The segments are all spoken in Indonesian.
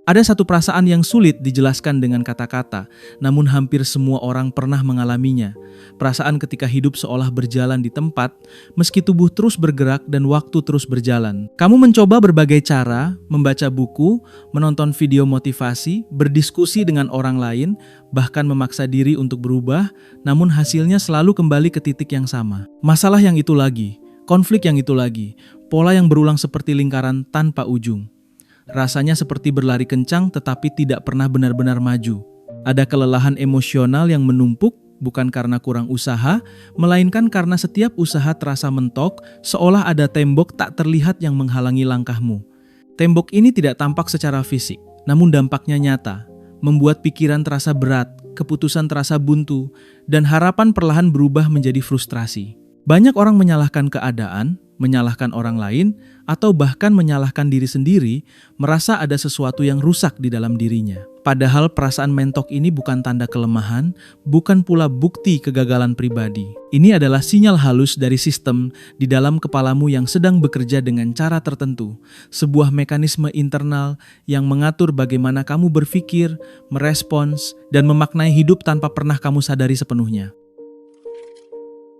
Ada satu perasaan yang sulit dijelaskan dengan kata-kata, namun hampir semua orang pernah mengalaminya. Perasaan ketika hidup seolah berjalan di tempat, meski tubuh terus bergerak dan waktu terus berjalan. Kamu mencoba berbagai cara, membaca buku, menonton video motivasi, berdiskusi dengan orang lain, bahkan memaksa diri untuk berubah, namun hasilnya selalu kembali ke titik yang sama. Masalah yang itu lagi, konflik yang itu lagi, pola yang berulang seperti lingkaran tanpa ujung. Rasanya seperti berlari kencang tetapi tidak pernah benar-benar maju. Ada kelelahan emosional yang menumpuk, bukan karena kurang usaha, melainkan karena setiap usaha terasa mentok, seolah ada tembok tak terlihat yang menghalangi langkahmu. Tembok ini tidak tampak secara fisik, namun dampaknya nyata, membuat pikiran terasa berat, keputusan terasa buntu, dan harapan perlahan berubah menjadi frustrasi. Banyak orang menyalahkan keadaan, menyalahkan orang lain, atau bahkan menyalahkan diri sendiri, merasa ada sesuatu yang rusak di dalam dirinya. Padahal perasaan mentok ini bukan tanda kelemahan, bukan pula bukti kegagalan pribadi. Ini adalah sinyal halus dari sistem di dalam kepalamu yang sedang bekerja dengan cara tertentu, sebuah mekanisme internal yang mengatur bagaimana kamu berpikir, merespons, dan memaknai hidup tanpa pernah kamu sadari sepenuhnya.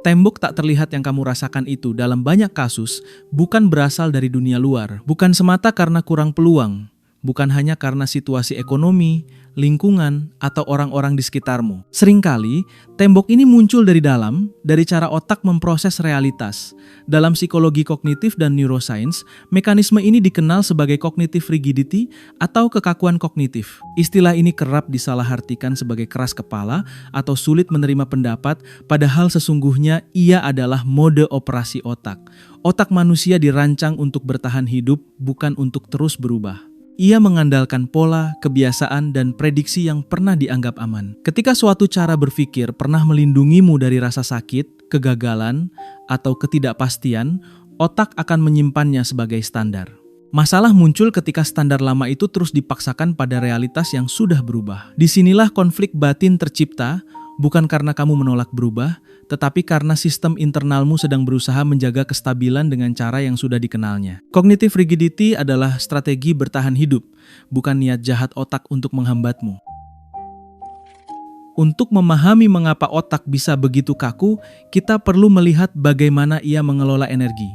Tembok tak terlihat yang kamu rasakan itu dalam banyak kasus bukan berasal dari dunia luar, bukan semata karena kurang peluang, bukan hanya karena situasi ekonomi, lingkungan, atau orang-orang di sekitarmu. Seringkali, tembok ini muncul dari dalam, dari cara otak memproses realitas. Dalam psikologi kognitif dan neuroscience, mekanisme ini dikenal sebagai cognitive rigidity atau kekakuan kognitif. Istilah ini kerap disalahartikan sebagai keras kepala atau sulit menerima pendapat, padahal sesungguhnya ia adalah mode operasi otak. Otak manusia dirancang untuk bertahan hidup, bukan untuk terus berubah. Ia mengandalkan pola, kebiasaan, dan prediksi yang pernah dianggap aman. Ketika suatu cara berpikir pernah melindungimu dari rasa sakit, kegagalan, atau ketidakpastian, otak akan menyimpannya sebagai standar. Masalah muncul ketika standar lama itu terus dipaksakan pada realitas yang sudah berubah. Disinilah konflik batin tercipta, bukan karena kamu menolak berubah, tetapi karena sistem internalmu sedang berusaha menjaga kestabilan dengan cara yang sudah dikenalnya. Cognitive rigidity adalah strategi bertahan hidup, bukan niat jahat otak untuk menghambatmu. Untuk memahami mengapa otak bisa begitu kaku, kita perlu melihat bagaimana ia mengelola energi.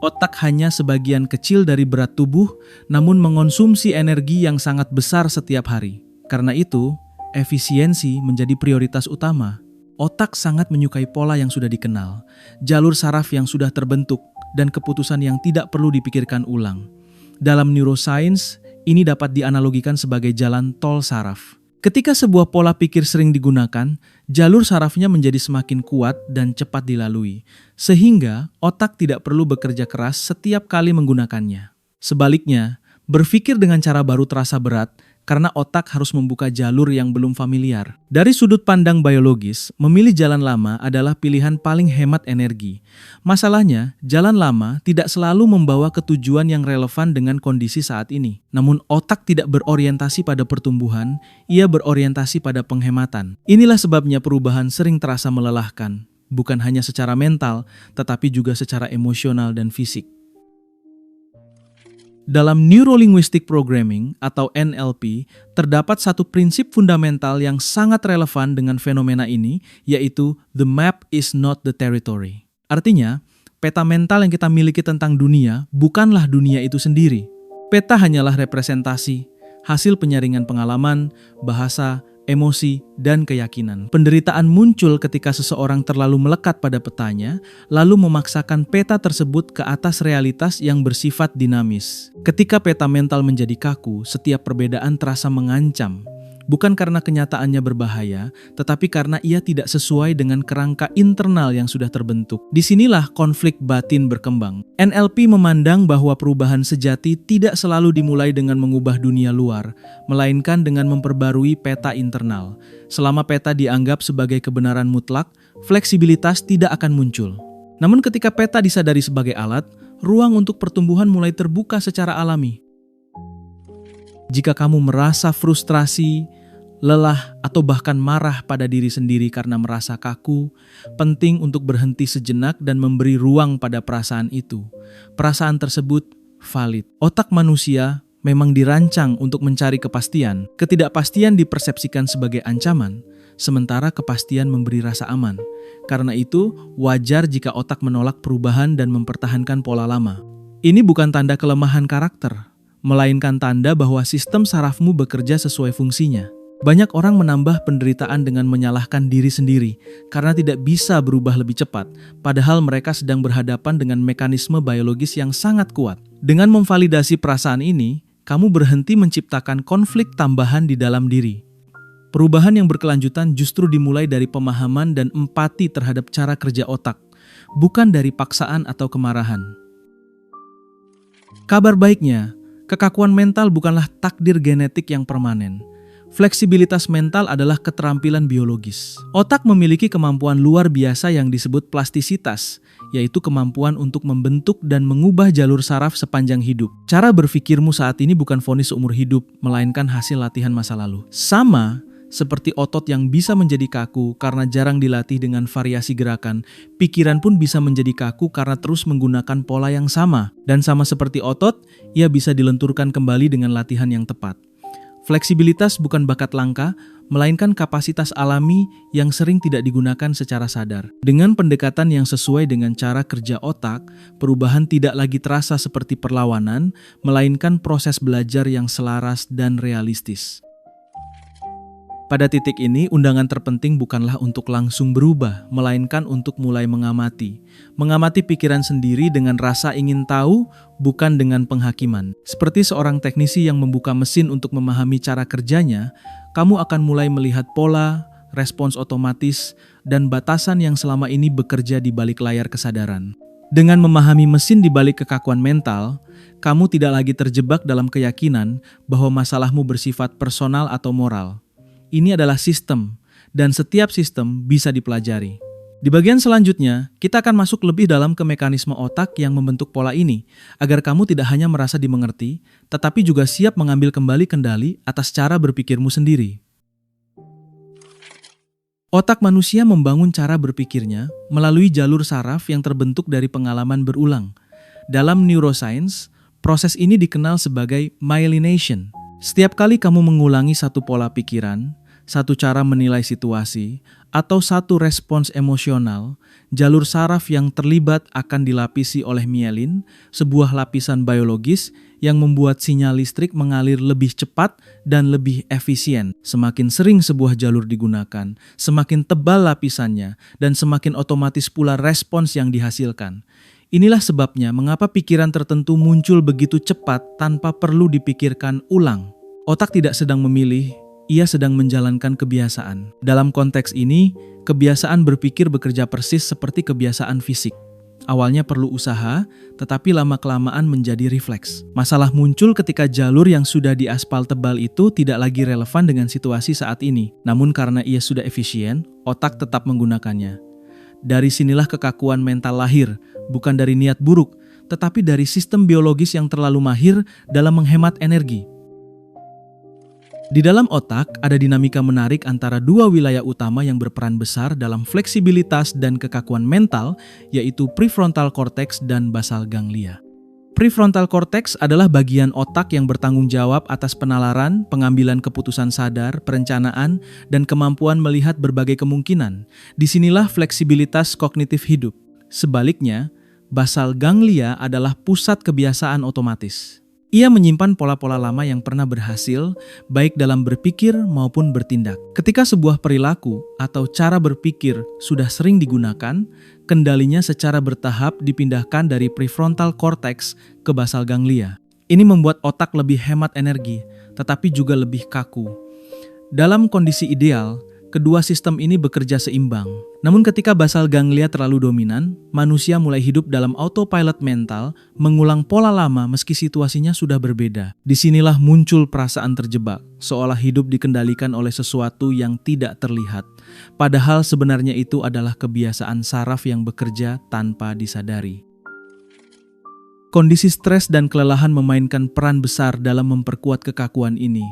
Otak hanya sebagian kecil dari berat tubuh, namun mengonsumsi energi yang sangat besar setiap hari. Karena itu, efisiensi menjadi prioritas utama. Otak sangat menyukai pola yang sudah dikenal, jalur saraf yang sudah terbentuk, dan keputusan yang tidak perlu dipikirkan ulang. Dalam neuroscience, ini dapat dianalogikan sebagai jalan tol saraf. Ketika sebuah pola pikir sering digunakan, jalur sarafnya menjadi semakin kuat dan cepat dilalui, sehingga otak tidak perlu bekerja keras setiap kali menggunakannya. Sebaliknya, berpikir dengan cara baru terasa berat, karena otak harus membuka jalur yang belum familiar. Dari sudut pandang biologis, memilih jalan lama adalah pilihan paling hemat energi. Masalahnya, jalan lama tidak selalu membawa ke tujuan yang relevan dengan kondisi saat ini. Namun otak tidak berorientasi pada pertumbuhan, ia berorientasi pada penghematan. Inilah sebabnya perubahan sering terasa melelahkan, bukan hanya secara mental, tetapi juga secara emosional dan fisik. Dalam Neuro-Linguistic Programming atau NLP, terdapat satu prinsip fundamental yang sangat relevan dengan fenomena ini, yaitu the map is not the territory. Artinya, peta mental yang kita miliki tentang dunia bukanlah dunia itu sendiri. Peta hanyalah representasi, hasil penyaringan pengalaman, bahasa, emosi, dan keyakinan. Penderitaan muncul ketika seseorang terlalu melekat pada petanya, lalu memaksakan peta tersebut ke atas realitas yang bersifat dinamis. Ketika peta mental menjadi kaku, setiap perbedaan terasa mengancam. Bukan karena kenyataannya berbahaya, tetapi karena ia tidak sesuai dengan kerangka internal yang sudah terbentuk. Disinilah konflik batin berkembang. NLP memandang bahwa perubahan sejati tidak selalu dimulai dengan mengubah dunia luar, melainkan dengan memperbarui peta internal. Selama peta dianggap sebagai kebenaran mutlak, fleksibilitas tidak akan muncul. Namun ketika peta disadari sebagai alat, ruang untuk pertumbuhan mulai terbuka secara alami. Jika kamu merasa frustrasi, lelah, atau bahkan marah pada diri sendiri karena merasa kaku, penting untuk berhenti sejenak dan memberi ruang pada perasaan itu. Perasaan tersebut valid. Otak manusia memang dirancang untuk mencari kepastian. Ketidakpastian dipersepsikan sebagai ancaman, sementara kepastian memberi rasa aman. Karena itu, wajar jika otak menolak perubahan dan mempertahankan pola lama. Ini bukan tanda kelemahan karakter, melainkan tanda bahwa sistem sarafmu bekerja sesuai fungsinya. Banyak orang menambah penderitaan dengan menyalahkan diri sendiri karena tidak bisa berubah lebih cepat, padahal mereka sedang berhadapan dengan mekanisme biologis yang sangat kuat. Dengan memvalidasi perasaan ini, kamu berhenti menciptakan konflik tambahan di dalam diri. Perubahan yang berkelanjutan justru dimulai dari pemahaman dan empati terhadap cara kerja otak, bukan dari paksaan atau kemarahan. Kabar baiknya, kekakuan mental bukanlah takdir genetik yang permanen. Fleksibilitas mental adalah keterampilan biologis. Otak memiliki kemampuan luar biasa yang disebut plastisitas, yaitu kemampuan untuk membentuk dan mengubah jalur saraf sepanjang hidup. Cara berpikirmu saat ini bukan vonis seumur hidup, melainkan hasil latihan masa lalu. Sama seperti otot yang bisa menjadi kaku karena jarang dilatih dengan variasi gerakan, pikiran pun bisa menjadi kaku karena terus menggunakan pola yang sama. Dan sama seperti otot, ia bisa dilenturkan kembali dengan latihan yang tepat. Fleksibilitas bukan bakat langka, melainkan kapasitas alami yang sering tidak digunakan secara sadar. Dengan pendekatan yang sesuai dengan cara kerja otak, perubahan tidak lagi terasa seperti perlawanan, melainkan proses belajar yang selaras dan realistis. Pada titik ini, undangan terpenting bukanlah untuk langsung berubah, melainkan untuk mulai mengamati. Mengamati pikiran sendiri dengan rasa ingin tahu, bukan dengan penghakiman. Seperti seorang teknisi yang membuka mesin untuk memahami cara kerjanya, kamu akan mulai melihat pola, respons otomatis, dan batasan yang selama ini bekerja di balik layar kesadaran. Dengan memahami mesin di balik kekakuan mental, kamu tidak lagi terjebak dalam keyakinan bahwa masalahmu bersifat personal atau moral. Ini adalah sistem, dan setiap sistem bisa dipelajari. Di bagian selanjutnya, kita akan masuk lebih dalam ke mekanisme otak yang membentuk pola ini, agar kamu tidak hanya merasa dimengerti, tetapi juga siap mengambil kembali kendali atas cara berpikirmu sendiri. Otak manusia membangun cara berpikirnya melalui jalur saraf yang terbentuk dari pengalaman berulang. Dalam neuroscience, proses ini dikenal sebagai myelination. Setiap kali kamu mengulangi satu pola pikiran, satu cara menilai situasi, atau satu respons emosional, jalur saraf yang terlibat akan dilapisi oleh mielin, sebuah lapisan biologis yang membuat sinyal listrik mengalir lebih cepat dan lebih efisien. Semakin sering sebuah jalur digunakan, semakin tebal lapisannya, dan semakin otomatis pula respons yang dihasilkan. Inilah sebabnya mengapa pikiran tertentu muncul begitu cepat tanpa perlu dipikirkan ulang. Otak tidak sedang memilih, ia sedang menjalankan kebiasaan. Dalam konteks ini, kebiasaan berpikir bekerja persis seperti kebiasaan fisik. Awalnya perlu usaha, tetapi lama-kelamaan menjadi refleks. Masalah muncul ketika jalur yang sudah diaspal tebal itu tidak lagi relevan dengan situasi saat ini. Namun karena ia sudah efisien, otak tetap menggunakannya. Dari sinilah kekakuan mental lahir, bukan dari niat buruk, tetapi dari sistem biologis yang terlalu mahir dalam menghemat energi. Di dalam otak ada dinamika menarik antara dua wilayah utama yang berperan besar dalam fleksibilitas dan kekakuan mental, yaitu prefrontal cortex dan basal ganglia. Prefrontal cortex adalah bagian otak yang bertanggung jawab atas penalaran, pengambilan keputusan sadar, perencanaan, dan kemampuan melihat berbagai kemungkinan. Disinilah fleksibilitas kognitif hidup. Sebaliknya, basal ganglia adalah pusat kebiasaan otomatis. Ia menyimpan pola-pola lama yang pernah berhasil, baik dalam berpikir maupun bertindak. Ketika sebuah perilaku atau cara berpikir sudah sering digunakan, kendalinya secara bertahap dipindahkan dari prefrontal cortex ke basal ganglia. Ini membuat otak lebih hemat energi, tetapi juga lebih kaku. Dalam kondisi ideal, kedua sistem ini bekerja seimbang. Namun ketika basal ganglia terlalu dominan, manusia mulai hidup dalam autopilot mental, mengulang pola lama meski situasinya sudah berbeda. Disinilah muncul perasaan terjebak, seolah hidup dikendalikan oleh sesuatu yang tidak terlihat. Padahal sebenarnya itu adalah kebiasaan saraf yang bekerja tanpa disadari. Kondisi stres dan kelelahan memainkan peran besar dalam memperkuat kekakuan ini.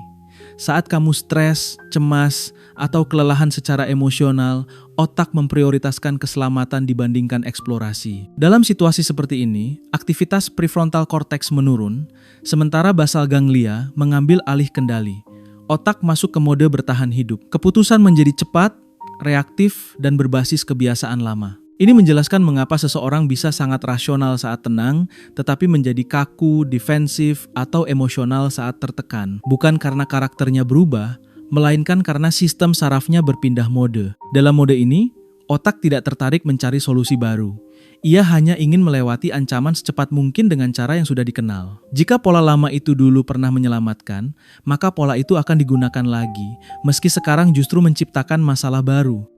Saat kamu stres, cemas, atau kelelahan secara emosional, otak memprioritaskan keselamatan dibandingkan eksplorasi. Dalam situasi seperti ini, aktivitas prefrontal cortex menurun, sementara basal ganglia mengambil alih kendali. Otak masuk ke mode bertahan hidup. Keputusan menjadi cepat, reaktif, dan berbasis kebiasaan lama. Ini menjelaskan mengapa seseorang bisa sangat rasional saat tenang, tetapi menjadi kaku, defensif, atau emosional saat tertekan. Bukan karena karakternya berubah, melainkan karena sistem sarafnya berpindah mode. Dalam mode ini, otak tidak tertarik mencari solusi baru. Ia hanya ingin melewati ancaman secepat mungkin dengan cara yang sudah dikenal. Jika pola lama itu dulu pernah menyelamatkan, maka pola itu akan digunakan lagi, meski sekarang justru menciptakan masalah baru.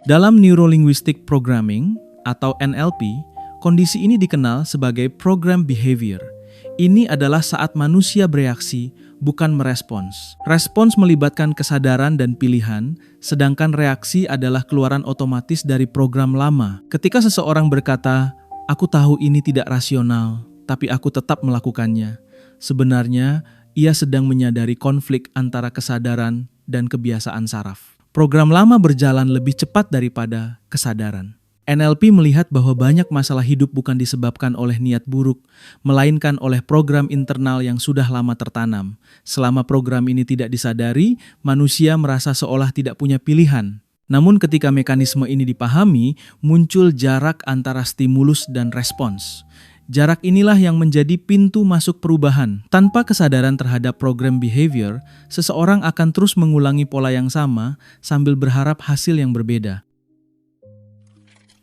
Dalam Neuro-Linguistic Programming atau NLP, kondisi ini dikenal sebagai program behavior. Ini adalah saat manusia bereaksi, bukan merespons. Respons melibatkan kesadaran dan pilihan, sedangkan reaksi adalah keluaran otomatis dari program lama. Ketika seseorang berkata, "Aku tahu ini tidak rasional, tapi aku tetap melakukannya." Sebenarnya, ia sedang menyadari konflik antara kesadaran dan kebiasaan saraf. Program lama berjalan lebih cepat daripada kesadaran. NLP melihat bahwa banyak masalah hidup bukan disebabkan oleh niat buruk, melainkan oleh program internal yang sudah lama tertanam. Selama program ini tidak disadari, manusia merasa seolah tidak punya pilihan. Namun ketika mekanisme ini dipahami, muncul jarak antara stimulus dan respons. Jarak inilah yang menjadi pintu masuk perubahan. Tanpa kesadaran terhadap program behavior, seseorang akan terus mengulangi pola yang sama sambil berharap hasil yang berbeda.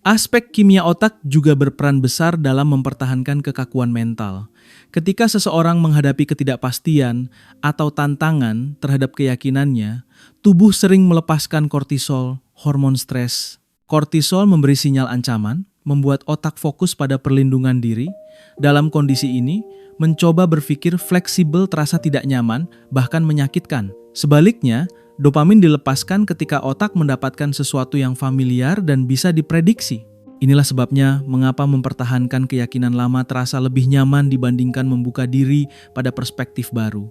Aspek kimia otak juga berperan besar dalam mempertahankan kekakuan mental. Ketika seseorang menghadapi ketidakpastian atau tantangan terhadap keyakinannya, tubuh sering melepaskan kortisol, hormon stres. Kortisol memberi sinyal ancaman, membuat otak fokus pada perlindungan diri. Dalam kondisi ini, mencoba berpikir fleksibel terasa tidak nyaman, bahkan menyakitkan. Sebaliknya, dopamin dilepaskan ketika otak mendapatkan sesuatu yang familiar dan bisa diprediksi. Inilah sebabnya mengapa mempertahankan keyakinan lama terasa lebih nyaman dibandingkan membuka diri pada perspektif baru.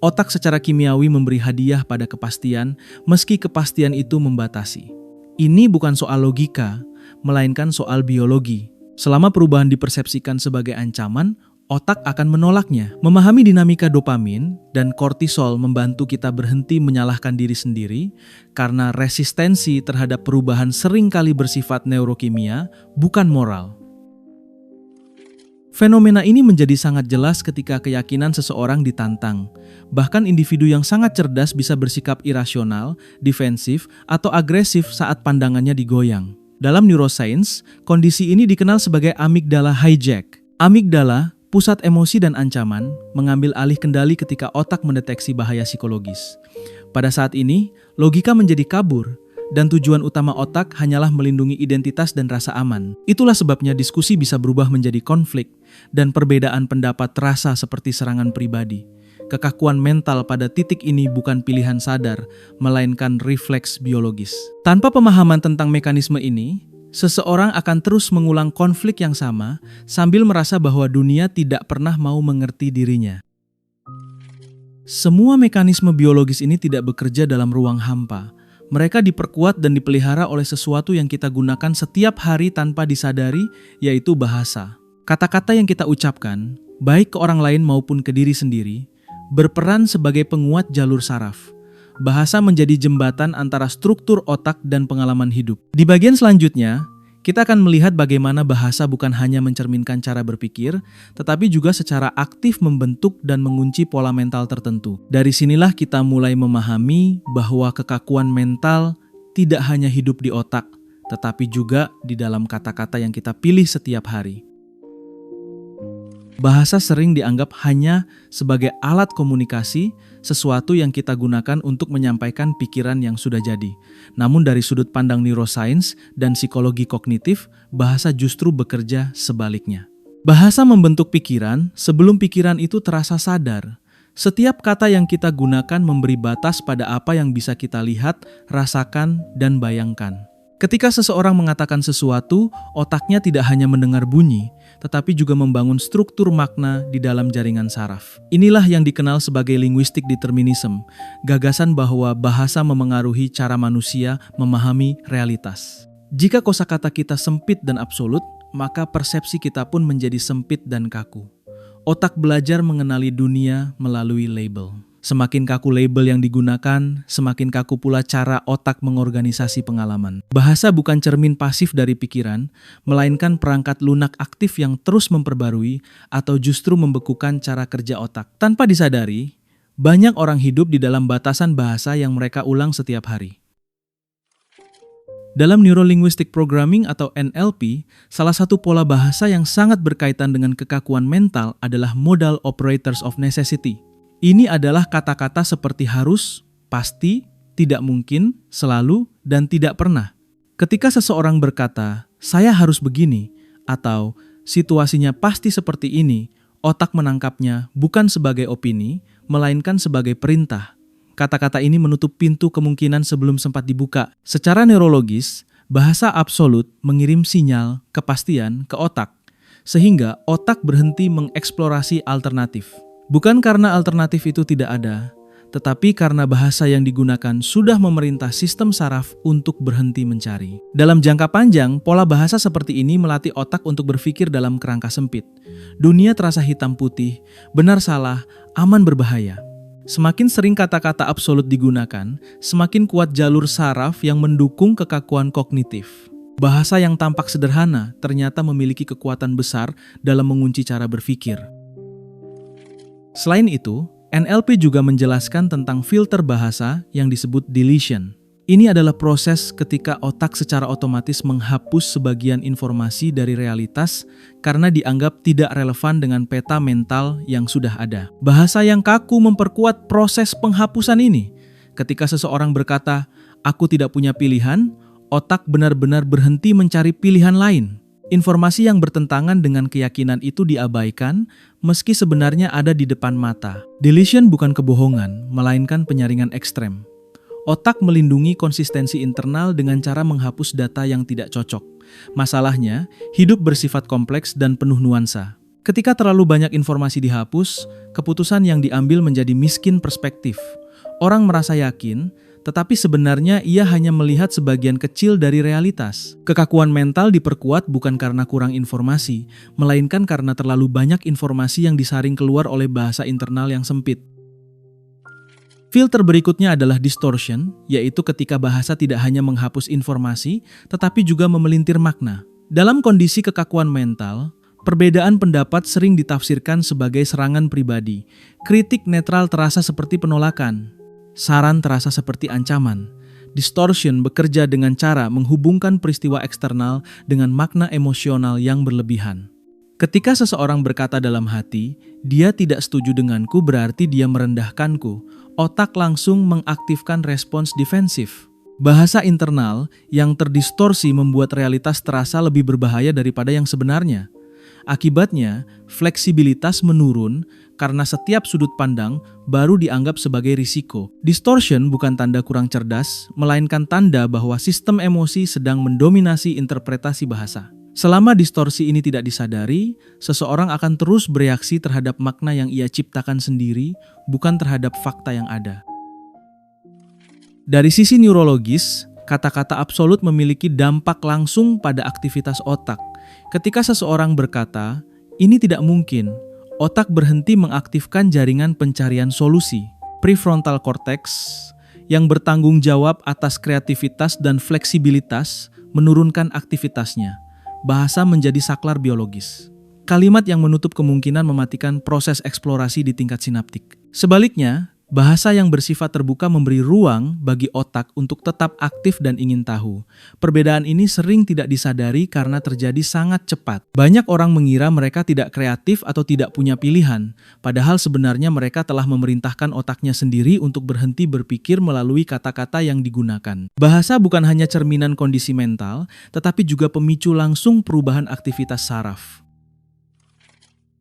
Otak secara kimiawi memberi hadiah pada kepastian, meski kepastian itu membatasi. Ini bukan soal logika, melainkan soal biologi. Selama perubahan dipersepsikan sebagai ancaman, otak akan menolaknya. Memahami dinamika dopamin dan kortisol membantu kita berhenti menyalahkan diri sendiri, karena resistensi terhadap perubahan seringkali bersifat neurokimia, bukan moral. Fenomena ini menjadi sangat jelas ketika keyakinan seseorang ditantang. Bahkan individu yang sangat cerdas bisa bersikap irasional, defensif, atau agresif saat pandangannya digoyang. Dalam neuroscience, kondisi ini dikenal sebagai amigdala hijack. Amigdala, pusat emosi dan ancaman, mengambil alih kendali ketika otak mendeteksi bahaya psikologis. Pada saat ini, logika menjadi kabur, dan tujuan utama otak hanyalah melindungi identitas dan rasa aman. Itulah sebabnya diskusi bisa berubah menjadi konflik, dan perbedaan pendapat terasa seperti serangan pribadi. Kekakuan mental pada titik ini bukan pilihan sadar, melainkan refleks biologis. Tanpa pemahaman tentang mekanisme ini, seseorang akan terus mengulang konflik yang sama sambil merasa bahwa dunia tidak pernah mau mengerti dirinya. Semua mekanisme biologis ini tidak bekerja dalam ruang hampa. Mereka diperkuat dan dipelihara oleh sesuatu yang kita gunakan setiap hari tanpa disadari, yaitu bahasa. Kata-kata yang kita ucapkan, baik ke orang lain maupun ke diri sendiri, berperan sebagai penguat jalur saraf. Bahasa menjadi jembatan antara struktur otak dan pengalaman hidup. Di bagian selanjutnya, kita akan melihat bagaimana bahasa bukan hanya mencerminkan cara berpikir, tetapi juga secara aktif membentuk dan mengunci pola mental tertentu. Dari sinilah kita mulai memahami bahwa kekakuan mental tidak hanya hidup di otak, tetapi juga di dalam kata-kata yang kita pilih setiap hari. Bahasa sering dianggap hanya sebagai alat komunikasi, sesuatu yang kita gunakan untuk menyampaikan pikiran yang sudah jadi. Namun dari sudut pandang neuroscience dan psikologi kognitif, bahasa justru bekerja sebaliknya. Bahasa membentuk pikiran sebelum pikiran itu terasa sadar. Setiap kata yang kita gunakan memberi batas pada apa yang bisa kita lihat, rasakan, dan bayangkan. Ketika seseorang mengatakan sesuatu, otaknya tidak hanya mendengar bunyi, tetapi juga membangun struktur makna di dalam jaringan saraf. Inilah yang dikenal sebagai linguistic determinism, gagasan bahwa bahasa memengaruhi cara manusia memahami realitas. Jika kosakata kita sempit dan absolut, maka persepsi kita pun menjadi sempit dan kaku. Otak belajar mengenali dunia melalui label. Semakin kaku label yang digunakan, semakin kaku pula cara otak mengorganisasi pengalaman. Bahasa bukan cermin pasif dari pikiran, melainkan perangkat lunak aktif yang terus memperbarui atau justru membekukan cara kerja otak. Tanpa disadari, banyak orang hidup di dalam batasan bahasa yang mereka ulang setiap hari. Dalam Neuro-Linguistic Programming atau NLP, salah satu pola bahasa yang sangat berkaitan dengan kekakuan mental adalah modal operators of necessity. Ini adalah kata-kata seperti harus, pasti, tidak mungkin, selalu, dan tidak pernah. Ketika seseorang berkata, "Saya harus begini," atau "situasinya pasti seperti ini," otak menangkapnya bukan sebagai opini, melainkan sebagai perintah. Kata-kata ini menutup pintu kemungkinan sebelum sempat dibuka. Secara neurologis, bahasa absolut mengirim sinyal kepastian ke otak, sehingga otak berhenti mengeksplorasi alternatif. Bukan karena alternatif itu tidak ada, tetapi karena bahasa yang digunakan sudah memerintah sistem saraf untuk berhenti mencari. Dalam jangka panjang, pola bahasa seperti ini melatih otak untuk berpikir dalam kerangka sempit. Dunia terasa hitam putih, benar salah, aman berbahaya. Semakin sering kata-kata absolut digunakan, semakin kuat jalur saraf yang mendukung kekakuan kognitif. Bahasa yang tampak sederhana ternyata memiliki kekuatan besar dalam mengunci cara berpikir. Selain itu, NLP juga menjelaskan tentang filter bahasa yang disebut deletion. Ini adalah proses ketika otak secara otomatis menghapus sebagian informasi dari realitas karena dianggap tidak relevan dengan peta mental yang sudah ada. Bahasa yang kaku memperkuat proses penghapusan ini. Ketika seseorang berkata, "Aku tidak punya pilihan," otak benar-benar berhenti mencari pilihan lain. Informasi yang bertentangan dengan keyakinan itu diabaikan, meski sebenarnya ada di depan mata. Deletion bukan kebohongan, melainkan penyaringan ekstrem. Otak melindungi konsistensi internal dengan cara menghapus data yang tidak cocok. Masalahnya, hidup bersifat kompleks dan penuh nuansa. Ketika terlalu banyak informasi dihapus, keputusan yang diambil menjadi miskin perspektif. Orang merasa yakin, tetapi sebenarnya ia hanya melihat sebagian kecil dari realitas. Kekakuan mental diperkuat bukan karena kurang informasi, melainkan karena terlalu banyak informasi yang disaring keluar oleh bahasa internal yang sempit. Filter berikutnya adalah distortion, yaitu ketika bahasa tidak hanya menghapus informasi, tetapi juga memelintir makna. Dalam kondisi kekakuan mental, perbedaan pendapat sering ditafsirkan sebagai serangan pribadi. Kritik netral terasa seperti penolakan. Saran terasa seperti ancaman. Distortion bekerja dengan cara menghubungkan peristiwa eksternal dengan makna emosional yang berlebihan. Ketika seseorang berkata dalam hati, "Dia tidak setuju denganku," berarti dia merendahkanku. Otak langsung mengaktifkan respons defensif. Bahasa internal yang terdistorsi membuat realitas terasa lebih berbahaya daripada yang sebenarnya. Akibatnya, fleksibilitas menurun karena setiap sudut pandang baru dianggap sebagai risiko. Distortion bukan tanda kurang cerdas, melainkan tanda bahwa sistem emosi sedang mendominasi interpretasi bahasa. Selama distorsi ini tidak disadari, seseorang akan terus bereaksi terhadap makna yang ia ciptakan sendiri, bukan terhadap fakta yang ada. Dari sisi neurologis, kata-kata absolut memiliki dampak langsung pada aktivitas otak. Ketika seseorang berkata, "Ini tidak mungkin," otak berhenti mengaktifkan jaringan pencarian solusi. Prefrontal cortex yang bertanggung jawab atas kreativitas dan fleksibilitas menurunkan aktivitasnya. Bahasa menjadi saklar biologis. Kalimat yang menutup kemungkinan mematikan proses eksplorasi di tingkat sinaptik. Sebaliknya, bahasa yang bersifat terbuka memberi ruang bagi otak untuk tetap aktif dan ingin tahu. Perbedaan ini sering tidak disadari karena terjadi sangat cepat. Banyak orang mengira mereka tidak kreatif atau tidak punya pilihan, padahal sebenarnya mereka telah memerintahkan otaknya sendiri untuk berhenti berpikir melalui kata-kata yang digunakan. Bahasa bukan hanya cerminan kondisi mental, tetapi juga pemicu langsung perubahan aktivitas saraf.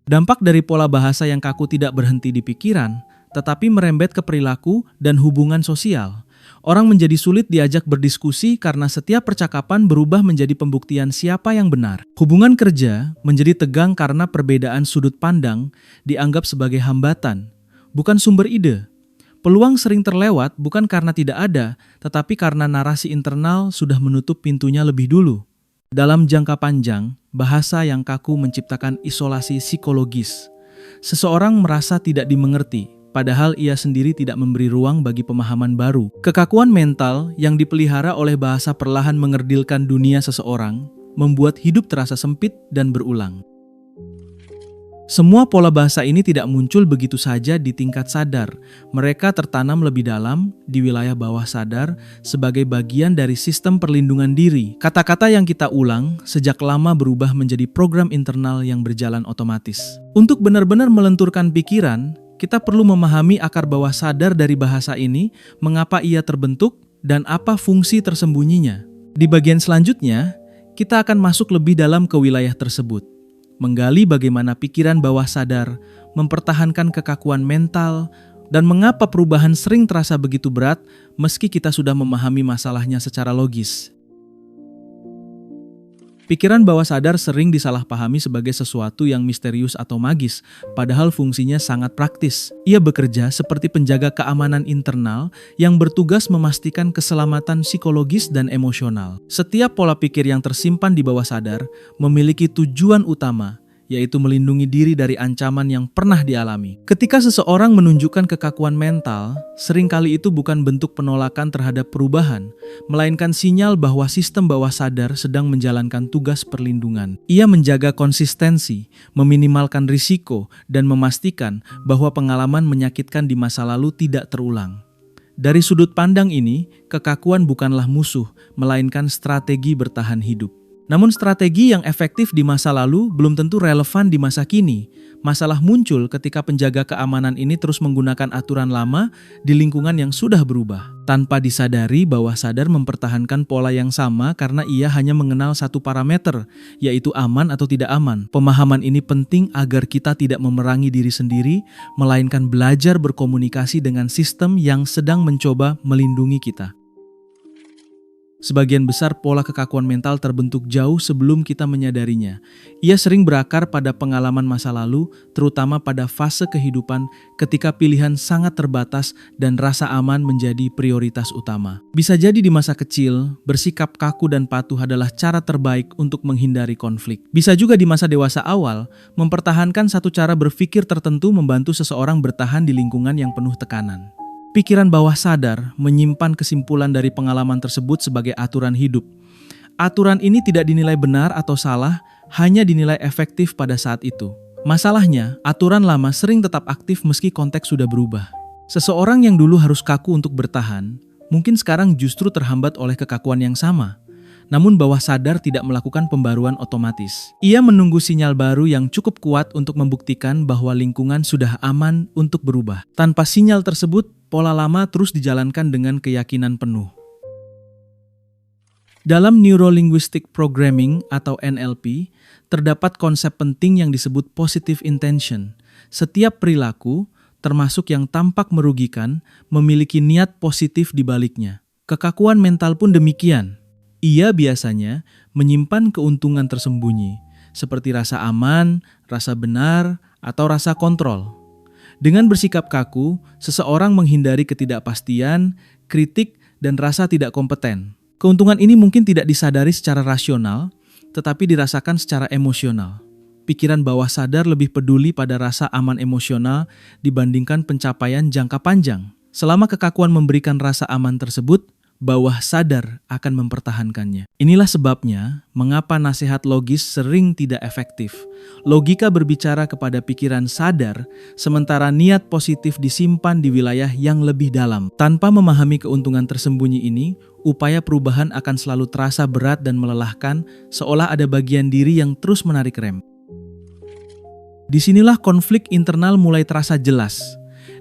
Dampak dari pola bahasa yang kaku tidak berhenti di pikiran, tetapi merembet ke perilaku dan hubungan sosial. Orang menjadi sulit diajak berdiskusi karena setiap percakapan berubah menjadi pembuktian siapa yang benar. Hubungan kerja menjadi tegang karena perbedaan sudut pandang dianggap sebagai hambatan, bukan sumber ide. Peluang sering terlewat bukan karena tidak ada, tetapi karena narasi internal sudah menutup pintunya lebih dulu. Dalam jangka panjang, bahasa yang kaku menciptakan isolasi psikologis. Seseorang merasa tidak dimengerti, padahal ia sendiri tidak memberi ruang bagi pemahaman baru. Kekakuan mental yang dipelihara oleh bahasa perlahan mengerdilkan dunia seseorang, membuat hidup terasa sempit dan berulang. Semua pola bahasa ini tidak muncul begitu saja di tingkat sadar. Mereka tertanam lebih dalam di wilayah bawah sadar sebagai bagian dari sistem perlindungan diri. Kata-kata yang kita ulang sejak lama berubah menjadi program internal yang berjalan otomatis. Untuk benar-benar melenturkan pikiran, kita perlu memahami akar bawah sadar dari bahasa ini, mengapa ia terbentuk, dan apa fungsi tersembunyinya. Di bagian selanjutnya, kita akan masuk lebih dalam ke wilayah tersebut. Menggali bagaimana pikiran bawah sadar mempertahankan kekakuan mental dan mengapa perubahan sering terasa begitu berat meski kita sudah memahami masalahnya secara logis. Pikiran bawah sadar sering disalahpahami sebagai sesuatu yang misterius atau magis, padahal fungsinya sangat praktis. Ia bekerja seperti penjaga keamanan internal yang bertugas memastikan keselamatan psikologis dan emosional. Setiap pola pikir yang tersimpan di bawah sadar memiliki tujuan utama, yaitu melindungi diri dari ancaman yang pernah dialami. Ketika seseorang menunjukkan kekakuan mental, seringkali itu bukan bentuk penolakan terhadap perubahan, melainkan sinyal bahwa sistem bawah sadar sedang menjalankan tugas perlindungan. Ia menjaga konsistensi, meminimalkan risiko, dan memastikan bahwa pengalaman menyakitkan di masa lalu tidak terulang. Dari sudut pandang ini, kekakuan bukanlah musuh, melainkan strategi bertahan hidup. Namun strategi yang efektif di masa lalu belum tentu relevan di masa kini. Masalah muncul ketika penjaga keamanan ini terus menggunakan aturan lama di lingkungan yang sudah berubah. Tanpa disadari, bawah sadar mempertahankan pola yang sama karena ia hanya mengenal satu parameter, yaitu aman atau tidak aman. Pemahaman ini penting agar kita tidak memerangi diri sendiri, melainkan belajar berkomunikasi dengan sistem yang sedang mencoba melindungi kita. Sebagian besar pola kekakuan mental terbentuk jauh sebelum kita menyadarinya. Ia sering berakar pada pengalaman masa lalu, terutama pada fase kehidupan ketika pilihan sangat terbatas dan rasa aman menjadi prioritas utama. Bisa jadi di masa kecil, bersikap kaku dan patuh adalah cara terbaik untuk menghindari konflik. Bisa juga di masa dewasa awal, mempertahankan satu cara berpikir tertentu membantu seseorang bertahan di lingkungan yang penuh tekanan. Pikiran bawah sadar menyimpan kesimpulan dari pengalaman tersebut sebagai aturan hidup. Aturan ini tidak dinilai benar atau salah, hanya dinilai efektif pada saat itu. Masalahnya, aturan lama sering tetap aktif meski konteks sudah berubah. Seseorang yang dulu harus kaku untuk bertahan, mungkin sekarang justru terhambat oleh kekakuan yang sama. Namun bawah sadar tidak melakukan pembaruan otomatis. Ia menunggu sinyal baru yang cukup kuat untuk membuktikan bahwa lingkungan sudah aman untuk berubah. Tanpa sinyal tersebut, pola lama terus dijalankan dengan keyakinan penuh. Dalam Neuro-Linguistic Programming atau NLP, terdapat konsep penting yang disebut positive intention. Setiap perilaku, termasuk yang tampak merugikan, memiliki niat positif di baliknya. Kekakuan mental pun demikian. Ia biasanya menyimpan keuntungan tersembunyi, seperti rasa aman, rasa benar, atau rasa kontrol. Dengan bersikap kaku, seseorang menghindari ketidakpastian, kritik, dan rasa tidak kompeten. Keuntungan ini mungkin tidak disadari secara rasional, tetapi dirasakan secara emosional. Pikiran bawah sadar lebih peduli pada rasa aman emosional dibandingkan pencapaian jangka panjang. Selama kekakuan memberikan rasa aman tersebut, bawah sadar akan mempertahankannya. Inilah sebabnya mengapa nasihat logis sering tidak efektif. Logika berbicara kepada pikiran sadar, sementara niat positif disimpan di wilayah yang lebih dalam. Tanpa memahami keuntungan tersembunyi ini, upaya perubahan akan selalu terasa berat dan melelahkan, seolah ada bagian diri yang terus menarik rem. Disinilah konflik internal mulai terasa jelas.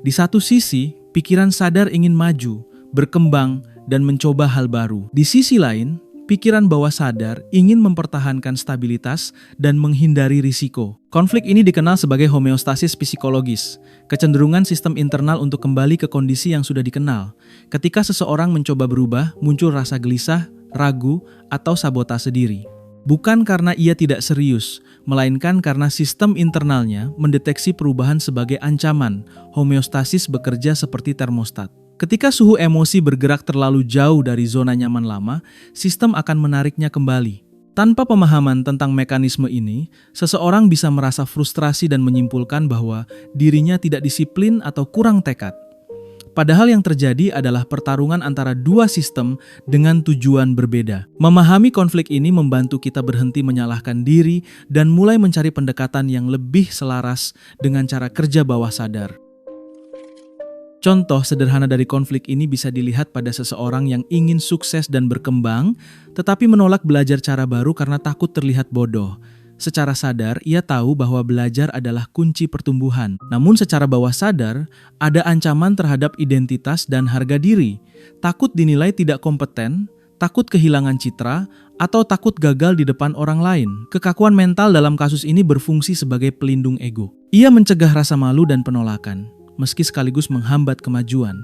Di satu sisi, pikiran sadar ingin maju, berkembang, dan mencoba hal baru. Di sisi lain, pikiran bawah sadar ingin mempertahankan stabilitas dan menghindari risiko. Konflik ini dikenal sebagai homeostasis psikologis, kecenderungan sistem internal untuk kembali ke kondisi yang sudah dikenal. Ketika seseorang mencoba berubah, muncul rasa gelisah, ragu, atau sabotase diri. Bukan karena ia tidak serius, melainkan karena sistem internalnya mendeteksi perubahan sebagai ancaman. Homeostasis bekerja seperti termostat. Ketika suhu emosi bergerak terlalu jauh dari zona nyaman lama, sistem akan menariknya kembali. Tanpa pemahaman tentang mekanisme ini, seseorang bisa merasa frustrasi dan menyimpulkan bahwa dirinya tidak disiplin atau kurang tekad. Padahal yang terjadi adalah pertarungan antara dua sistem dengan tujuan berbeda. Memahami konflik ini membantu kita berhenti menyalahkan diri dan mulai mencari pendekatan yang lebih selaras dengan cara kerja bawah sadar. Contoh sederhana dari konflik ini bisa dilihat pada seseorang yang ingin sukses dan berkembang, tetapi menolak belajar cara baru karena takut terlihat bodoh. Secara sadar, ia tahu bahwa belajar adalah kunci pertumbuhan. Namun secara bawah sadar, ada ancaman terhadap identitas dan harga diri. Takut dinilai tidak kompeten, takut kehilangan citra, atau takut gagal di depan orang lain. Kekakuan mental dalam kasus ini berfungsi sebagai pelindung ego. Ia mencegah rasa malu dan penolakan, meski sekaligus menghambat kemajuan.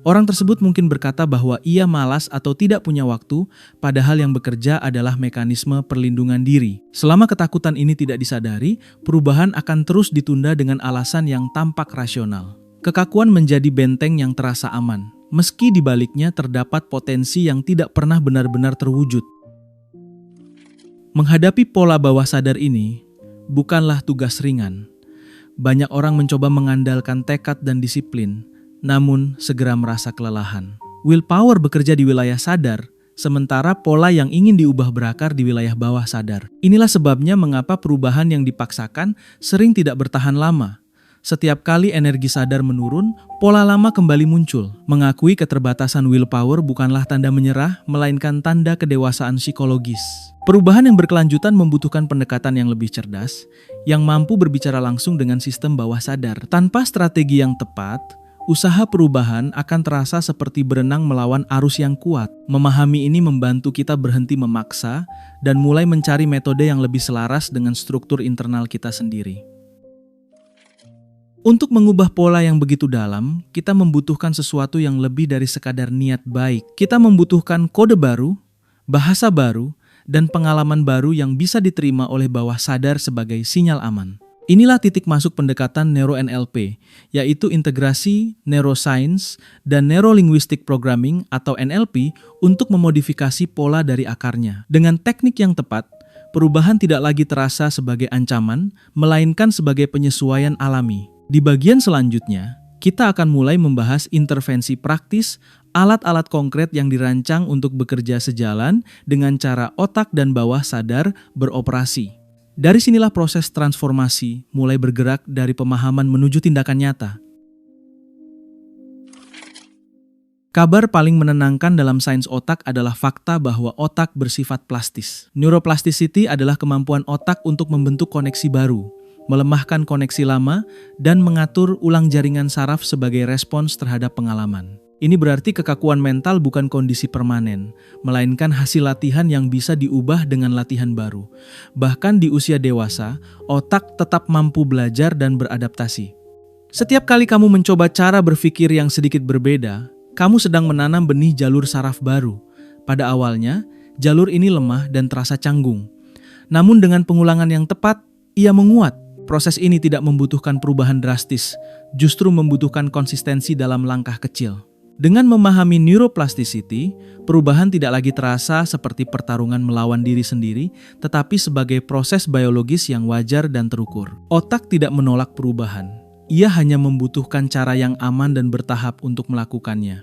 Orang tersebut mungkin berkata bahwa ia malas atau tidak punya waktu, padahal yang bekerja adalah mekanisme perlindungan diri. Selama ketakutan ini tidak disadari, perubahan akan terus ditunda dengan alasan yang tampak rasional. Kekakuan menjadi benteng yang terasa aman, meski di baliknya terdapat potensi yang tidak pernah benar-benar terwujud. Menghadapi pola bawah sadar ini bukanlah tugas ringan. Banyak orang mencoba mengandalkan tekad dan disiplin, namun segera merasa kelelahan. Willpower bekerja di wilayah sadar, sementara pola yang ingin diubah berakar di wilayah bawah sadar. Inilah sebabnya mengapa perubahan yang dipaksakan sering tidak bertahan lama. Setiap kali energi sadar menurun, pola lama kembali muncul. Mengakui keterbatasan willpower bukanlah tanda menyerah, melainkan tanda kedewasaan psikologis. Perubahan yang berkelanjutan membutuhkan pendekatan yang lebih cerdas, yang mampu berbicara langsung dengan sistem bawah sadar. Tanpa strategi yang tepat, usaha perubahan akan terasa seperti berenang melawan arus yang kuat. Memahami ini membantu kita berhenti memaksa dan mulai mencari metode yang lebih selaras dengan struktur internal kita sendiri. Untuk mengubah pola yang begitu dalam, kita membutuhkan sesuatu yang lebih dari sekadar niat baik. Kita membutuhkan kode baru, bahasa baru, dan pengalaman baru yang bisa diterima oleh bawah sadar sebagai sinyal aman. Inilah titik masuk pendekatan Neuro-NLP, yaitu integrasi neuroscience dan neurolinguistic programming atau NLP untuk memodifikasi pola dari akarnya. Dengan teknik yang tepat, perubahan tidak lagi terasa sebagai ancaman, melainkan sebagai penyesuaian alami. Di bagian selanjutnya, kita akan mulai membahas intervensi praktis, alat-alat konkret yang dirancang untuk bekerja sejalan dengan cara otak dan bawah sadar beroperasi. Dari sinilah proses transformasi mulai bergerak dari pemahaman menuju tindakan nyata. Kabar paling menenangkan dalam sains otak adalah fakta bahwa otak bersifat plastis. Neuroplasticity adalah kemampuan otak untuk membentuk koneksi baru, melemahkan koneksi lama, dan mengatur ulang jaringan saraf sebagai respons terhadap pengalaman. Ini berarti kekakuan mental bukan kondisi permanen, melainkan hasil latihan yang bisa diubah dengan latihan baru. Bahkan di usia dewasa, otak tetap mampu belajar dan beradaptasi. Setiap kali kamu mencoba cara berpikir yang sedikit berbeda, kamu sedang menanam benih jalur saraf baru. Pada awalnya, jalur ini lemah dan terasa canggung. Namun dengan pengulangan yang tepat, ia menguat. Proses ini tidak membutuhkan perubahan drastis, justru membutuhkan konsistensi dalam langkah kecil. Dengan memahami neuroplasticity, perubahan tidak lagi terasa seperti pertarungan melawan diri sendiri, tetapi sebagai proses biologis yang wajar dan terukur. Otak tidak menolak perubahan, ia hanya membutuhkan cara yang aman dan bertahap untuk melakukannya.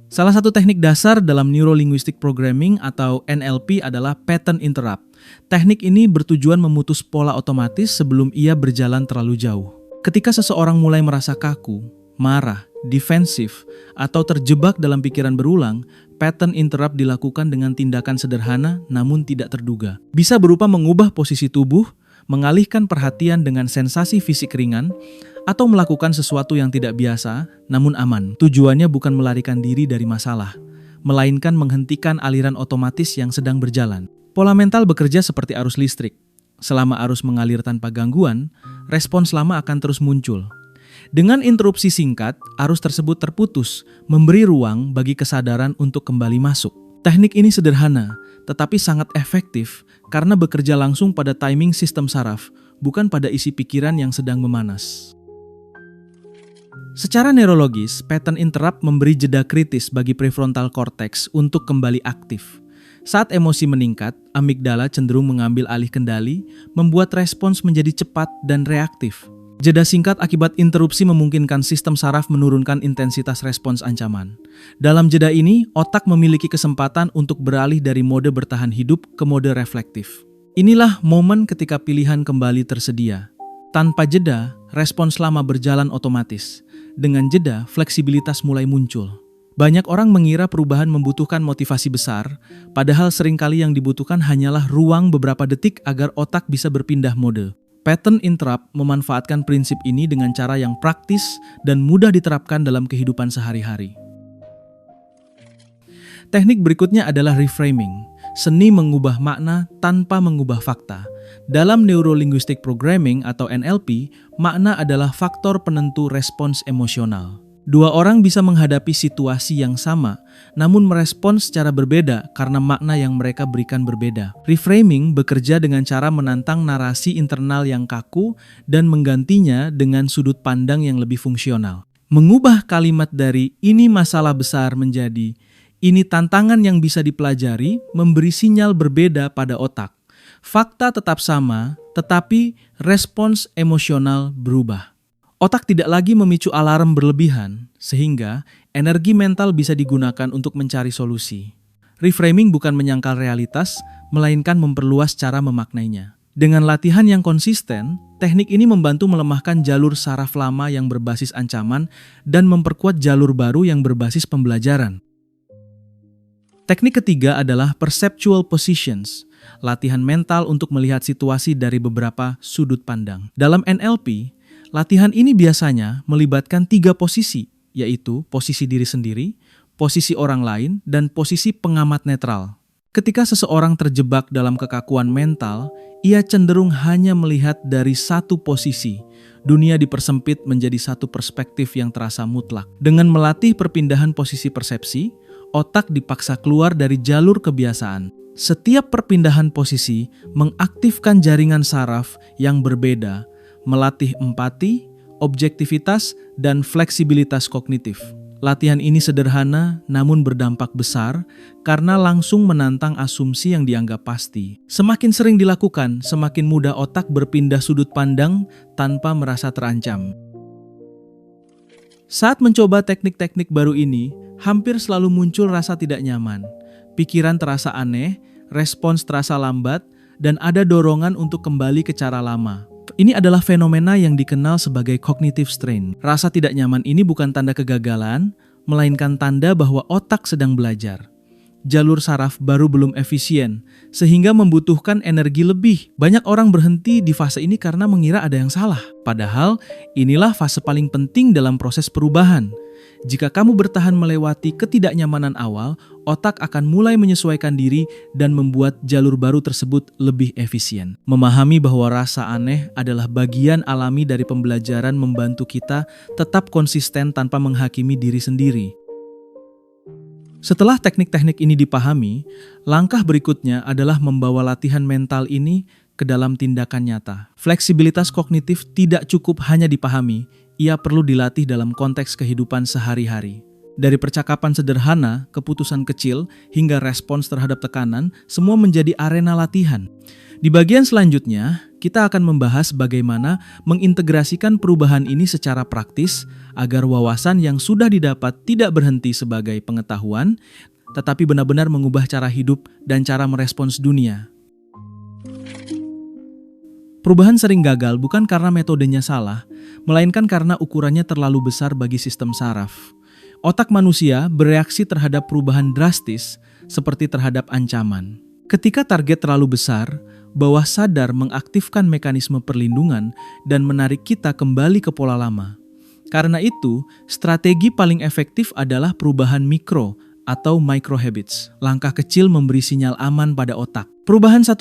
Salah satu teknik dasar dalam Neuro-Linguistic Programming atau NLP adalah pattern interrupt. Teknik ini bertujuan memutus pola otomatis sebelum ia berjalan terlalu jauh. Ketika seseorang mulai merasa kaku, marah, defensif, atau terjebak dalam pikiran berulang, pattern interrupt dilakukan dengan tindakan sederhana namun tidak terduga. Bisa berupa mengubah posisi tubuh, mengalihkan perhatian dengan sensasi fisik ringan, atau melakukan sesuatu yang tidak biasa namun aman. Tujuannya bukan melarikan diri dari masalah, melainkan menghentikan aliran otomatis yang sedang berjalan. Pola mental bekerja seperti arus listrik. Selama arus mengalir tanpa gangguan, respons lama akan terus muncul. Dengan interupsi singkat, arus tersebut terputus, memberi ruang bagi kesadaran untuk kembali masuk. Teknik ini sederhana, tetapi sangat efektif karena bekerja langsung pada timing sistem saraf, bukan pada isi pikiran yang sedang memanas. Secara neurologis, pattern interrupt memberi jeda kritis bagi prefrontal cortex untuk kembali aktif. Saat emosi meningkat, amigdala cenderung mengambil alih kendali, membuat respons menjadi cepat dan reaktif. Jeda singkat akibat interupsi memungkinkan sistem saraf menurunkan intensitas respons ancaman. Dalam jeda ini, otak memiliki kesempatan untuk beralih dari mode bertahan hidup ke mode reflektif. Inilah momen ketika pilihan kembali tersedia. Tanpa jeda, respons lama berjalan otomatis. Dengan jeda, fleksibilitas mulai muncul. Banyak orang mengira perubahan membutuhkan motivasi besar, padahal seringkali yang dibutuhkan hanyalah ruang beberapa detik agar otak bisa berpindah mode. Pattern interrupt memanfaatkan prinsip ini dengan cara yang praktis dan mudah diterapkan dalam kehidupan sehari-hari. Teknik berikutnya adalah reframing, seni mengubah makna tanpa mengubah fakta. Dalam Neuro-Linguistic Programming atau NLP, makna adalah faktor penentu respons emosional. Dua orang bisa menghadapi situasi yang sama, namun merespons secara berbeda karena makna yang mereka berikan berbeda. Reframing bekerja dengan cara menantang narasi internal yang kaku dan menggantinya dengan sudut pandang yang lebih fungsional. Mengubah kalimat dari "ini masalah besar" menjadi "ini tantangan yang bisa dipelajari" memberi sinyal berbeda pada otak. Fakta tetap sama, tetapi respons emosional berubah. Otak tidak lagi memicu alarm berlebihan, sehingga energi mental bisa digunakan untuk mencari solusi. Reframing bukan menyangkal realitas, melainkan memperluas cara memaknainya. Dengan latihan yang konsisten, teknik ini membantu melemahkan jalur saraf lama yang berbasis ancaman dan memperkuat jalur baru yang berbasis pembelajaran. Teknik ketiga adalah perceptual positions, latihan mental untuk melihat situasi dari beberapa sudut pandang. Dalam NLP, latihan ini biasanya melibatkan 3 posisi, yaitu posisi diri sendiri, posisi orang lain, dan posisi pengamat netral. Ketika seseorang terjebak dalam kekakuan mental, ia cenderung hanya melihat dari satu posisi. Dunia dipersempit menjadi satu perspektif yang terasa mutlak. Dengan melatih perpindahan posisi persepsi, otak dipaksa keluar dari jalur kebiasaan. Setiap perpindahan posisi mengaktifkan jaringan saraf yang berbeda, melatih empati, objektivitas, dan fleksibilitas kognitif. Latihan ini sederhana namun berdampak besar karena langsung menantang asumsi yang dianggap pasti. Semakin sering dilakukan, semakin mudah otak berpindah sudut pandang tanpa merasa terancam. Saat mencoba teknik-teknik baru ini, hampir selalu muncul rasa tidak nyaman. Pikiran terasa aneh, respons terasa lambat, dan ada dorongan untuk kembali ke cara lama. Ini adalah fenomena yang dikenal sebagai cognitive strain. Rasa tidak nyaman ini bukan tanda kegagalan, melainkan tanda bahwa otak sedang belajar. Jalur saraf baru belum efisien, sehingga membutuhkan energi lebih. Banyak orang berhenti di fase ini karena mengira ada yang salah. Padahal, inilah fase paling penting dalam proses perubahan. Jika kamu bertahan melewati ketidaknyamanan awal, otak akan mulai menyesuaikan diri dan membuat jalur baru tersebut lebih efisien. Memahami bahwa rasa aneh adalah bagian alami dari pembelajaran membantu kita tetap konsisten tanpa menghakimi diri sendiri. Setelah teknik-teknik ini dipahami, langkah berikutnya adalah membawa latihan mental ini ke dalam tindakan nyata. Fleksibilitas kognitif tidak cukup hanya dipahami, ia perlu dilatih dalam konteks kehidupan sehari-hari. Dari percakapan sederhana, keputusan kecil, hingga respons terhadap tekanan, semua menjadi arena latihan. Di bagian selanjutnya, kita akan membahas bagaimana mengintegrasikan perubahan ini secara praktis agar wawasan yang sudah didapat tidak berhenti sebagai pengetahuan, tetapi benar-benar mengubah cara hidup dan cara merespons dunia. Perubahan sering gagal bukan karena metodenya salah, melainkan karena ukurannya terlalu besar bagi sistem saraf. Otak manusia bereaksi terhadap perubahan drastis seperti terhadap ancaman. Ketika target terlalu besar, bawah sadar mengaktifkan mekanisme perlindungan dan menarik kita kembali ke pola lama. Karena itu, strategi paling efektif adalah perubahan mikro atau microhabits. Langkah kecil memberi sinyal aman pada otak. Perubahan 1%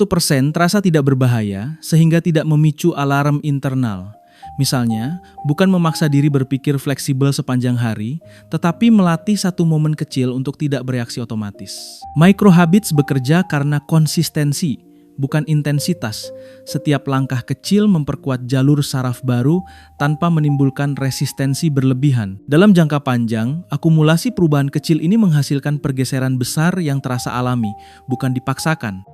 terasa tidak berbahaya sehingga tidak memicu alarm internal. Misalnya, bukan memaksa diri berpikir fleksibel sepanjang hari, tetapi melatih satu momen kecil untuk tidak bereaksi otomatis. Microhabits bekerja karena konsistensi, bukan intensitas. Setiap langkah kecil memperkuat jalur saraf baru tanpa menimbulkan resistensi berlebihan. Dalam jangka panjang, akumulasi perubahan kecil ini menghasilkan pergeseran besar yang terasa alami, bukan dipaksakan.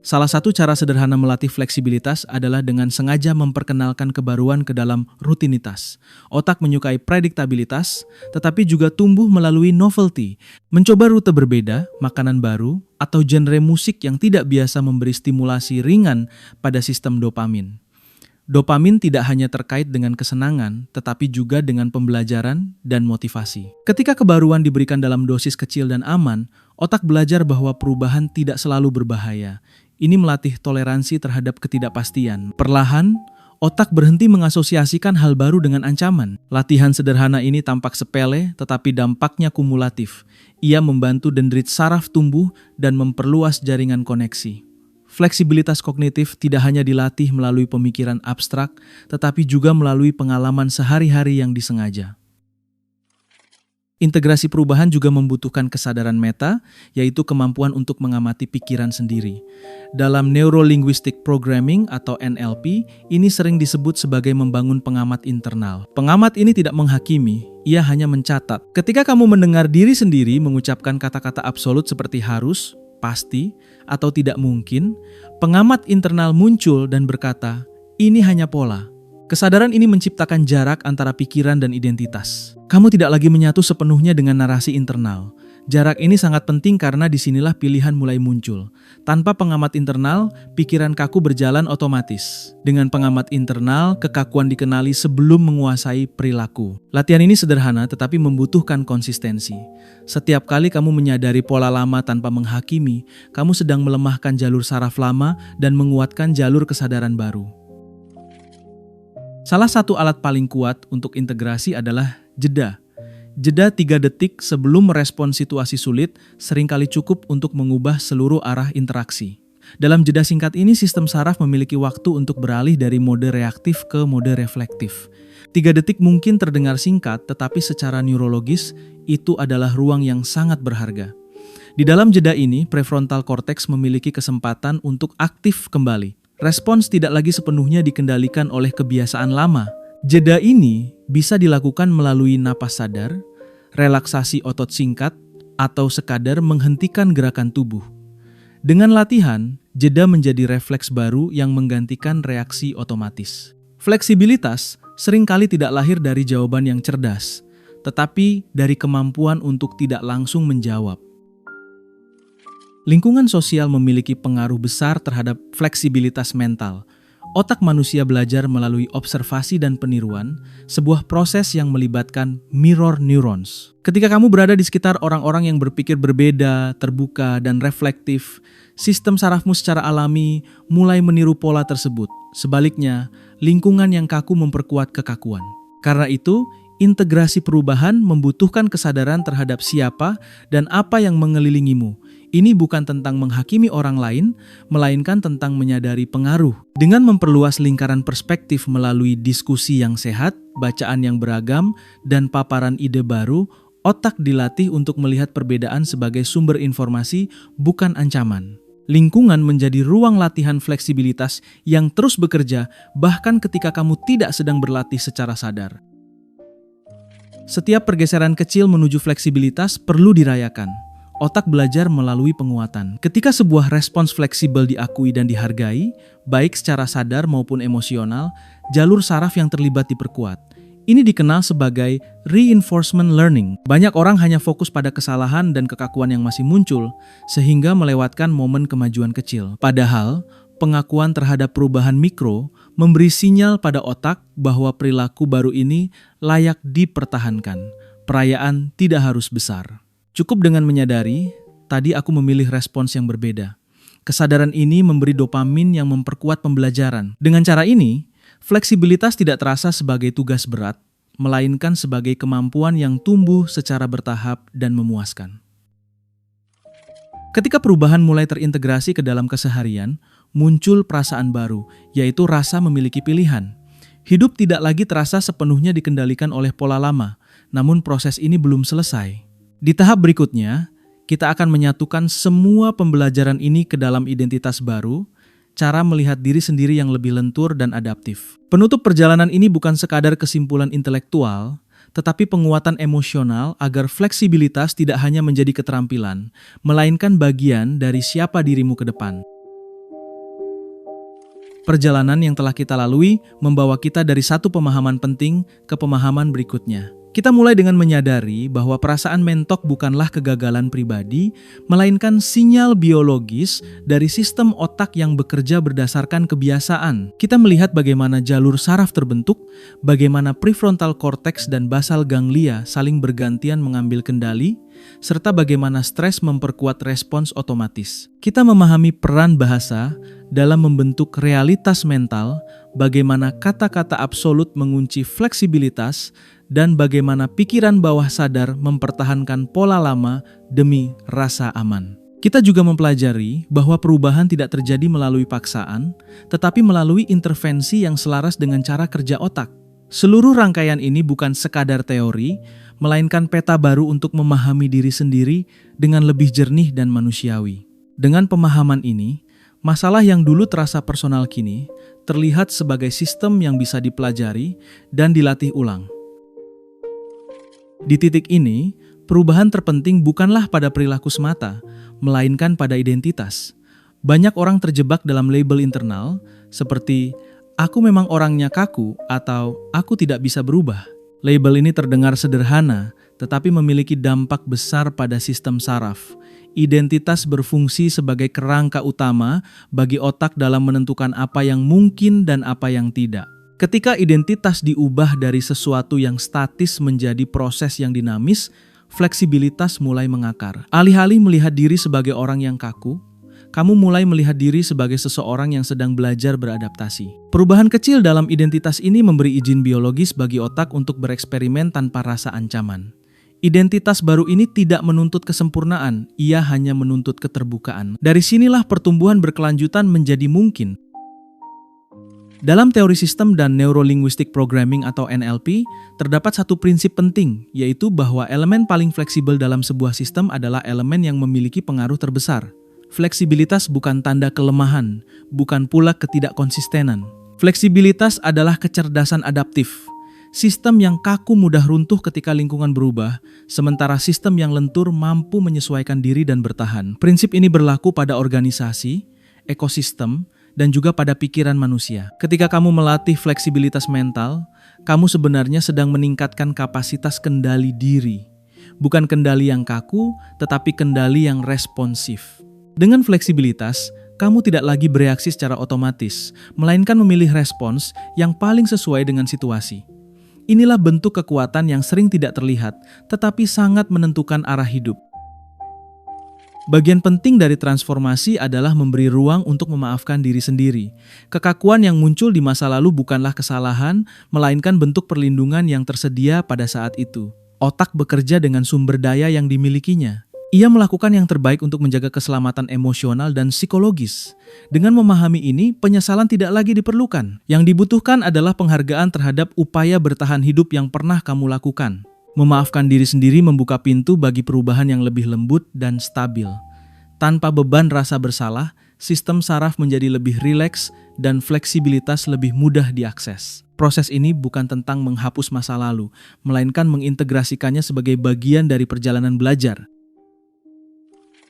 Salah satu cara sederhana melatih fleksibilitas adalah dengan sengaja memperkenalkan kebaruan ke dalam rutinitas. Otak menyukai prediktabilitas, tetapi juga tumbuh melalui novelty. Mencoba rute berbeda, makanan baru, atau genre musik yang tidak biasa memberi stimulasi ringan pada sistem dopamin. Dopamin tidak hanya terkait dengan kesenangan, tetapi juga dengan pembelajaran dan motivasi. Ketika kebaruan diberikan dalam dosis kecil dan aman, otak belajar bahwa perubahan tidak selalu berbahaya. Ini melatih toleransi terhadap ketidakpastian. Perlahan, otak berhenti mengasosiasikan hal baru dengan ancaman. Latihan sederhana ini tampak sepele, tetapi dampaknya kumulatif. Ia membantu dendrit saraf tumbuh dan memperluas jaringan koneksi. Fleksibilitas kognitif tidak hanya dilatih melalui pemikiran abstrak, tetapi juga melalui pengalaman sehari-hari yang disengaja. Integrasi perubahan juga membutuhkan kesadaran meta, yaitu kemampuan untuk mengamati pikiran sendiri. Dalam Neuro-Linguistic Programming atau NLP, ini sering disebut sebagai membangun pengamat internal. Pengamat ini tidak menghakimi, ia hanya mencatat. Ketika kamu mendengar diri sendiri mengucapkan kata-kata absolut seperti harus, pasti, atau tidak mungkin, pengamat internal muncul dan berkata, ini hanya pola. Kesadaran ini menciptakan jarak antara pikiran dan identitas. Kamu tidak lagi menyatu sepenuhnya dengan narasi internal. Jarak ini sangat penting karena disinilah pilihan mulai muncul. Tanpa pengamat internal, pikiran kaku berjalan otomatis. Dengan pengamat internal, kekakuan dikenali sebelum menguasai perilaku. Latihan ini sederhana tetapi membutuhkan konsistensi. Setiap kali kamu menyadari pola lama tanpa menghakimi, kamu sedang melemahkan jalur saraf lama dan menguatkan jalur kesadaran baru. Salah satu alat paling kuat untuk integrasi adalah jeda. Jeda 3 detik sebelum merespon situasi sulit seringkali cukup untuk mengubah seluruh arah interaksi. Dalam jeda singkat ini, sistem saraf memiliki waktu untuk beralih dari mode reaktif ke mode reflektif. 3 detik mungkin terdengar singkat, tetapi secara neurologis itu adalah ruang yang sangat berharga. Di dalam jeda ini, prefrontal cortex memiliki kesempatan untuk aktif kembali. Respons tidak lagi sepenuhnya dikendalikan oleh kebiasaan lama. Jeda ini bisa dilakukan melalui napas sadar, relaksasi otot singkat, atau sekadar menghentikan gerakan tubuh. Dengan latihan, jeda menjadi refleks baru yang menggantikan reaksi otomatis. Fleksibilitas seringkali tidak lahir dari jawaban yang cerdas, tetapi dari kemampuan untuk tidak langsung menjawab. Lingkungan sosial memiliki pengaruh besar terhadap fleksibilitas mental. Otak manusia belajar melalui observasi dan peniruan, sebuah proses yang melibatkan mirror neurons. Ketika kamu berada di sekitar orang-orang yang berpikir berbeda, terbuka, dan reflektif, sistem sarafmu secara alami mulai meniru pola tersebut. Sebaliknya, lingkungan yang kaku memperkuat kekakuan. Karena itu, integrasi perubahan membutuhkan kesadaran terhadap siapa dan apa yang mengelilingimu. Ini bukan tentang menghakimi orang lain, melainkan tentang menyadari pengaruh. Dengan memperluas lingkaran perspektif melalui diskusi yang sehat, bacaan yang beragam, dan paparan ide baru, otak dilatih untuk melihat perbedaan sebagai sumber informasi, bukan ancaman. Lingkungan menjadi ruang latihan fleksibilitas yang terus bekerja, bahkan ketika kamu tidak sedang berlatih secara sadar. Setiap pergeseran kecil menuju fleksibilitas perlu dirayakan. Otak belajar melalui penguatan. Ketika sebuah respons fleksibel diakui dan dihargai, baik secara sadar maupun emosional, jalur saraf yang terlibat diperkuat. Ini dikenal sebagai reinforcement learning. Banyak orang hanya fokus pada kesalahan dan kekakuan yang masih muncul, sehingga melewatkan momen kemajuan kecil. Padahal, pengakuan terhadap perubahan mikro memberi sinyal pada otak bahwa perilaku baru ini layak dipertahankan. Perayaan tidak harus besar. Cukup dengan menyadari, tadi aku memilih respons yang berbeda. Kesadaran ini memberi dopamin yang memperkuat pembelajaran. Dengan cara ini, fleksibilitas tidak terasa sebagai tugas berat, melainkan sebagai kemampuan yang tumbuh secara bertahap dan memuaskan. Ketika perubahan mulai terintegrasi ke dalam keseharian, muncul perasaan baru, yaitu rasa memiliki pilihan. Hidup tidak lagi terasa sepenuhnya dikendalikan oleh pola lama, namun proses ini belum selesai. Di tahap berikutnya, kita akan menyatukan semua pembelajaran ini ke dalam identitas baru, cara melihat diri sendiri yang lebih lentur dan adaptif. Penutup perjalanan ini bukan sekadar kesimpulan intelektual, tetapi penguatan emosional agar fleksibilitas tidak hanya menjadi keterampilan, melainkan bagian dari siapa dirimu ke depan. Perjalanan yang telah kita lalui membawa kita dari satu pemahaman penting ke pemahaman berikutnya. Kita mulai dengan menyadari bahwa perasaan mentok bukanlah kegagalan pribadi, melainkan sinyal biologis dari sistem otak yang bekerja berdasarkan kebiasaan. Kita melihat bagaimana jalur saraf terbentuk, bagaimana prefrontal cortex dan basal ganglia saling bergantian mengambil kendali, serta bagaimana stres memperkuat respons otomatis. Kita memahami peran bahasa dalam membentuk realitas mental, bagaimana kata-kata absolut mengunci fleksibilitas, dan bagaimana pikiran bawah sadar mempertahankan pola lama demi rasa aman. Kita juga mempelajari bahwa perubahan tidak terjadi melalui paksaan, tetapi melalui intervensi yang selaras dengan cara kerja otak. Seluruh rangkaian ini bukan sekadar teori, melainkan peta baru untuk memahami diri sendiri dengan lebih jernih dan manusiawi. Dengan pemahaman ini, masalah yang dulu terasa personal kini terlihat sebagai sistem yang bisa dipelajari dan dilatih ulang. Di titik ini, perubahan terpenting bukanlah pada perilaku semata, melainkan pada identitas. Banyak orang terjebak dalam label internal seperti "aku memang orangnya kaku" atau "aku tidak bisa berubah". Label ini terdengar sederhana, tetapi memiliki dampak besar pada sistem saraf. Identitas berfungsi sebagai kerangka utama bagi otak dalam menentukan apa yang mungkin dan apa yang tidak. Ketika identitas diubah dari sesuatu yang statis menjadi proses yang dinamis, fleksibilitas mulai mengakar. Alih-alih melihat diri sebagai orang yang kaku, kamu mulai melihat diri sebagai seseorang yang sedang belajar beradaptasi. Perubahan kecil dalam identitas ini memberi izin biologis bagi otak untuk bereksperimen tanpa rasa ancaman. Identitas baru ini tidak menuntut kesempurnaan, ia hanya menuntut keterbukaan. Dari sinilah pertumbuhan berkelanjutan menjadi mungkin. Dalam teori sistem dan neurolinguistic programming atau NLP, terdapat satu prinsip penting, yaitu bahwa elemen paling fleksibel dalam sebuah sistem adalah elemen yang memiliki pengaruh terbesar. Fleksibilitas bukan tanda kelemahan, bukan pula ketidakkonsistenan. Fleksibilitas adalah kecerdasan adaptif. Sistem yang kaku mudah runtuh ketika lingkungan berubah, sementara sistem yang lentur mampu menyesuaikan diri dan bertahan. Prinsip ini berlaku pada organisasi, ekosistem, dan juga pada pikiran manusia. Ketika kamu melatih fleksibilitas mental, kamu sebenarnya sedang meningkatkan kapasitas kendali diri. Bukan kendali yang kaku, tetapi kendali yang responsif. Dengan fleksibilitas, kamu tidak lagi bereaksi secara otomatis, melainkan memilih respons yang paling sesuai dengan situasi. Inilah bentuk kekuatan yang sering tidak terlihat, tetapi sangat menentukan arah hidup. Bagian penting dari transformasi adalah memberi ruang untuk memaafkan diri sendiri. Kekakuan yang muncul di masa lalu bukanlah kesalahan, melainkan bentuk perlindungan yang tersedia pada saat itu. Otak bekerja dengan sumber daya yang dimilikinya. Ia melakukan yang terbaik untuk menjaga keselamatan emosional dan psikologis. Dengan memahami ini, penyesalan tidak lagi diperlukan. Yang dibutuhkan adalah penghargaan terhadap upaya bertahan hidup yang pernah kamu lakukan. Memaafkan diri sendiri membuka pintu bagi perubahan yang lebih lembut dan stabil. Tanpa beban rasa bersalah, sistem saraf menjadi lebih rileks dan fleksibilitas lebih mudah diakses. Proses ini bukan tentang menghapus masa lalu, melainkan mengintegrasikannya sebagai bagian dari perjalanan belajar.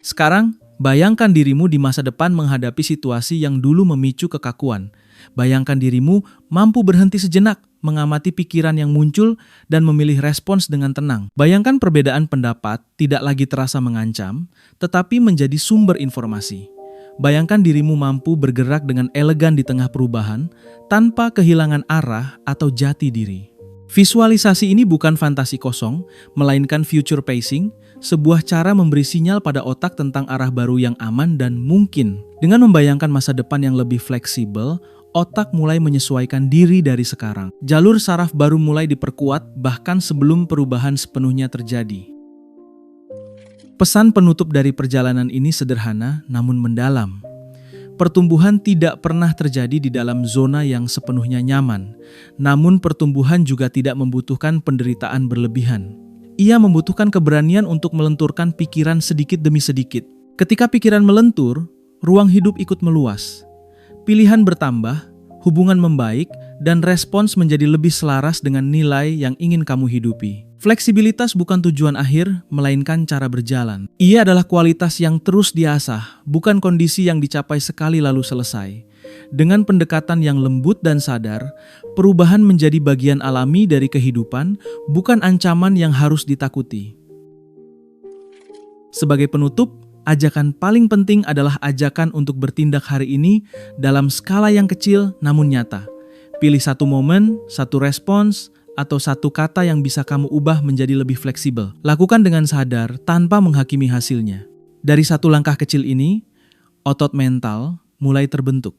Sekarang, bayangkan dirimu di masa depan menghadapi situasi yang dulu memicu kekakuan. Bayangkan dirimu mampu berhenti sejenak, mengamati pikiran yang muncul, dan memilih respons dengan tenang. Bayangkan perbedaan pendapat tidak lagi terasa mengancam, tetapi menjadi sumber informasi. Bayangkan dirimu mampu bergerak dengan elegan di tengah perubahan, tanpa kehilangan arah atau jati diri. Visualisasi ini bukan fantasi kosong, melainkan future pacing, sebuah cara memberi sinyal pada otak tentang arah baru yang aman dan mungkin. Dengan membayangkan masa depan yang lebih fleksibel, otak mulai menyesuaikan diri dari sekarang. Jalur saraf baru mulai diperkuat bahkan sebelum perubahan sepenuhnya terjadi. Pesan penutup dari perjalanan ini sederhana namun mendalam. Pertumbuhan tidak pernah terjadi di dalam zona yang sepenuhnya nyaman, namun pertumbuhan juga tidak membutuhkan penderitaan berlebihan. Ia membutuhkan keberanian untuk melenturkan pikiran sedikit demi sedikit. Ketika pikiran melentur, ruang hidup ikut meluas. Pilihan bertambah, hubungan membaik, dan respons menjadi lebih selaras dengan nilai yang ingin kamu hidupi. Fleksibilitas bukan tujuan akhir, melainkan cara berjalan. Ia adalah kualitas yang terus diasah, bukan kondisi yang dicapai sekali lalu selesai. Dengan pendekatan yang lembut dan sadar, perubahan menjadi bagian alami dari kehidupan, bukan ancaman yang harus ditakuti. Sebagai penutup, ajakan paling penting adalah ajakan untuk bertindak hari ini dalam skala yang kecil namun nyata. Pilih satu momen, satu respons, atau satu kata yang bisa kamu ubah menjadi lebih fleksibel. Lakukan dengan sadar tanpa menghakimi hasilnya. Dari satu langkah kecil ini, otot mental mulai terbentuk.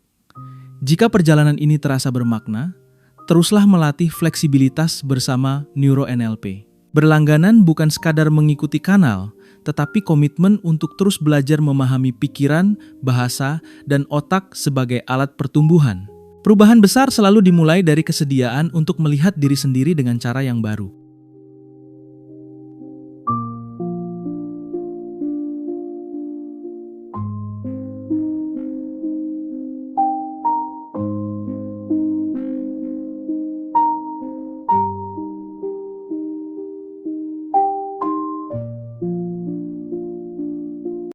Jika perjalanan ini terasa bermakna, teruslah melatih fleksibilitas bersama NeuroNLP. Berlangganan bukan sekadar mengikuti kanal, tetapi komitmen untuk terus belajar memahami pikiran, bahasa, dan otak sebagai alat pertumbuhan. Perubahan besar selalu dimulai dari kesediaan untuk melihat diri sendiri dengan cara yang baru.